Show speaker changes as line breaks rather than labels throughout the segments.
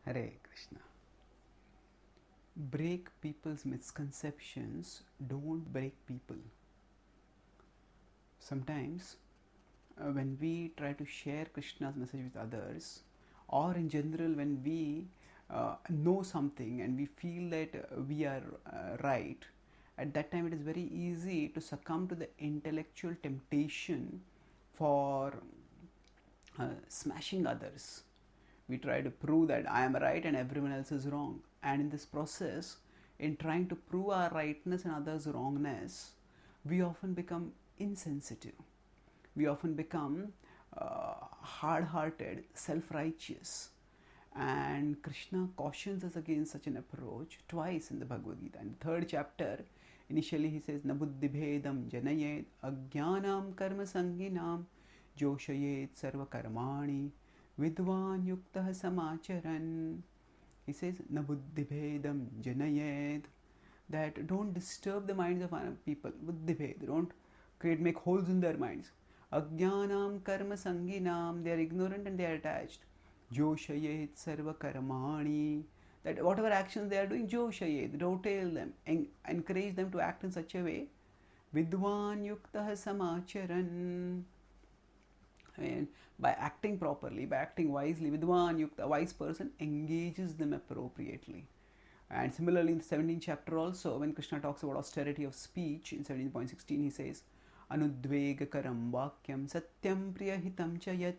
Hare Krishna. Break people's misconceptions, don't break people. Sometimes, when we try to share Krishna's message with others, or in general, when we know something and we feel that we are right, at that time it is very easy to succumb to the intellectual temptation for smashing others. We try to prove that I am right and everyone else is wrong. And in this process, in trying to prove our rightness and others' wrongness, we often become insensitive. We often become hard hearted, self righteous. And Krishna cautions us against such an approach twice in the Bhagavad-gita. In the third chapter, initially he says, Na buddhibhedam janayet ajnanam karma sanginam joshayet sarva karmani vidvan yuktah samacharan. He says, Na buddhibhedam janayet, that don't disturb the minds of people. Buddhibhed, don't make holes in their minds. Ajnanam karma sanginam, they are ignorant and they are attached. Joshayet sarva karmani, that whatever actions they are doing, joshayet, rotail them, encourage them to act in such a way. Vidvan yuktah samacharan, and by acting properly, by acting wisely, Vidvan yukta, a wise person engages them appropriately. And similarly in the 17th chapter also, when Krishna talks about austerity of speech, in 17.16 he says, Anudvegakaram vakyam satyam priyahitam chayat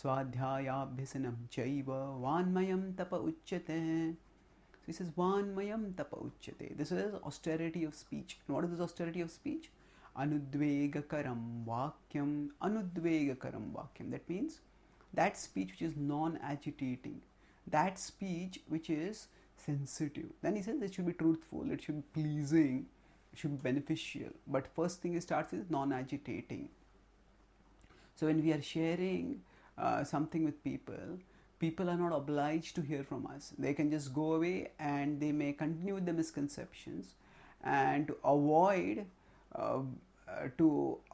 swadhyayabhyasanam chaiva vanmayam tapa uchyate. So he says, vanmayam tapa uchyate. This is austerity of speech. And what is this austerity of speech? Anudvegakaram vakyam. Anudvegakaram vakyam. That means that speech which is non-agitating, that speech which is sensitive. Then he says it should be truthful, it should be pleasing, it should be beneficial. But first thing he starts is non-agitating. So when we are sharing something with people, people are not obliged to hear from us. They can just go away and they may continue with the misconceptions, and to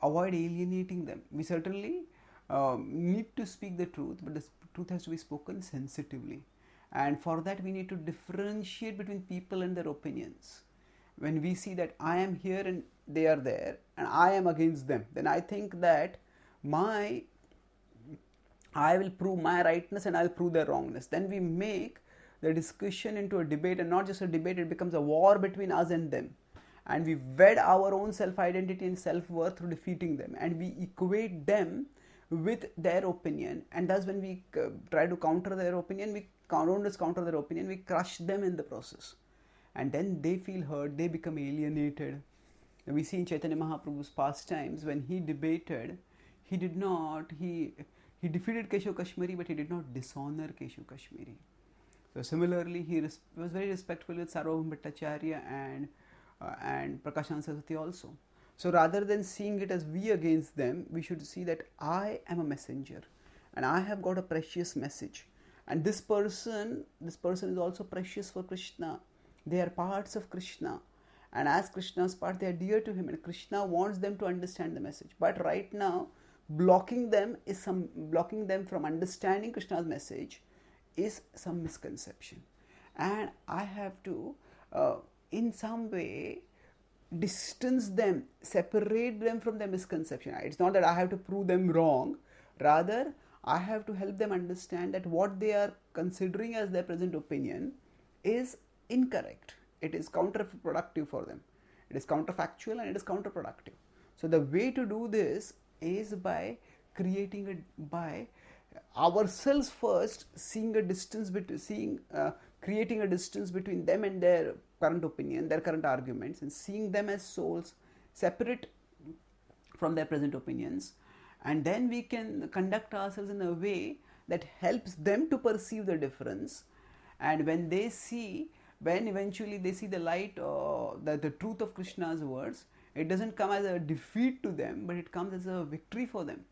avoid alienating them, we certainly need to speak the truth, but the truth has to be spoken sensitively. And for that we need to differentiate between people and their opinions. When we see that I am here and they are there and I am against them, then I think that I will prove my rightness and I will prove their wrongness. Then we make the discussion into a debate, and not just a debate, it becomes a war between us and them. And we wed our own self-identity and self-worth through defeating them, and we equate them with their opinion. And thus when we try to counter their opinion, we don't just counter their opinion, we crush them in the process. And then they feel hurt, they become alienated. And we see in Chaitanya Mahaprabhu's pastimes, when he debated, he defeated Keshav Kashmiri, but he did not dishonor Keshav Kashmiri. So similarly, he was very respectful with Sarvabhauma Bhattacharya and Prakashananda Saraswati also. So rather than seeing it as we against them, we should see that I am a messenger and I have got a precious message. And this person is also precious for Krishna. They are parts of Krishna. And as Krishna's part, they are dear to him. And Krishna wants them to understand the message. But right now, blocking them from understanding Krishna's message is some misconception. And I have to, in some way, distance them, separate them from their misconception. It's not that I have to prove them wrong. Rather, I have to help them understand that what they are considering as their present opinion is incorrect. It is counterproductive for them. It is counterfactual and it is counterproductive. So the way to do this is by by ourselves first creating a distance between them and their current opinion, their current arguments, and seeing them as souls separate from their present opinions. And then we can conduct ourselves in a way that helps them to perceive the difference. And when eventually they see the light, the truth of Krishna's words, it doesn't come as a defeat to them, but it comes as a victory for them.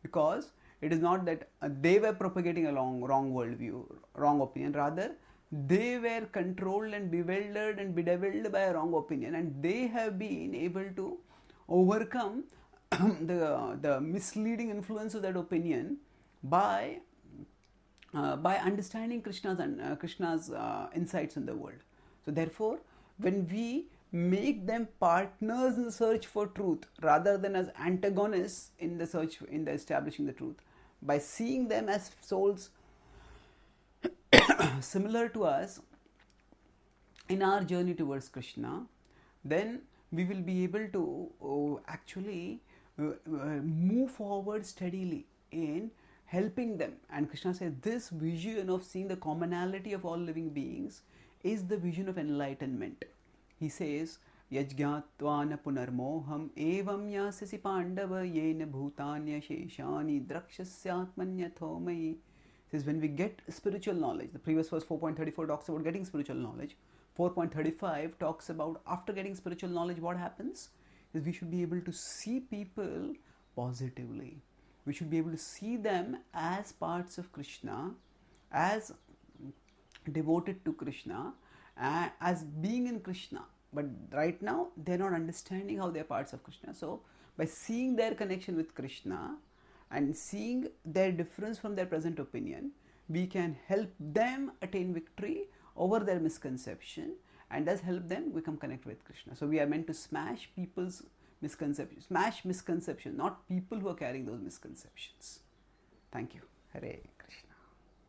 Because it is not that they were propagating a wrong worldview, wrong opinion. Rather, they were controlled and bewildered and bedeviled by a wrong opinion, and they have been able to overcome the misleading influence of that opinion by by understanding Krishna's insights in the world. So therefore, when we make them partners in the search for truth rather than as antagonists in the search in the establishing the truth, by seeing them as souls similar to us in our journey towards Krishna, then we will be able to actually move forward steadily in helping them. And Krishna says this vision of seeing the commonality of all living beings is the vision of enlightenment. He says, Yajñātvāna punarmoham evam yasasi pandava yena bhutanya sheshani drakshasyaatmanyatho mayi. Says when we get spiritual knowledge, the previous verse 4.34 talks about getting spiritual knowledge. 4.35 talks about after getting spiritual knowledge, what happens is we should be able to see people positively. We should be able to see them as parts of Krishna, as devoted to Krishna, as being in Krishna. But right now, they're not understanding how they're parts of Krishna. So, by seeing their connection with Krishna and seeing their difference from their present opinion, we can help them attain victory over their misconception and thus help them become connected with Krishna. So, we are meant to smash people's misconceptions, smash misconceptions, not people who are carrying those misconceptions. Thank you. Hare Krishna.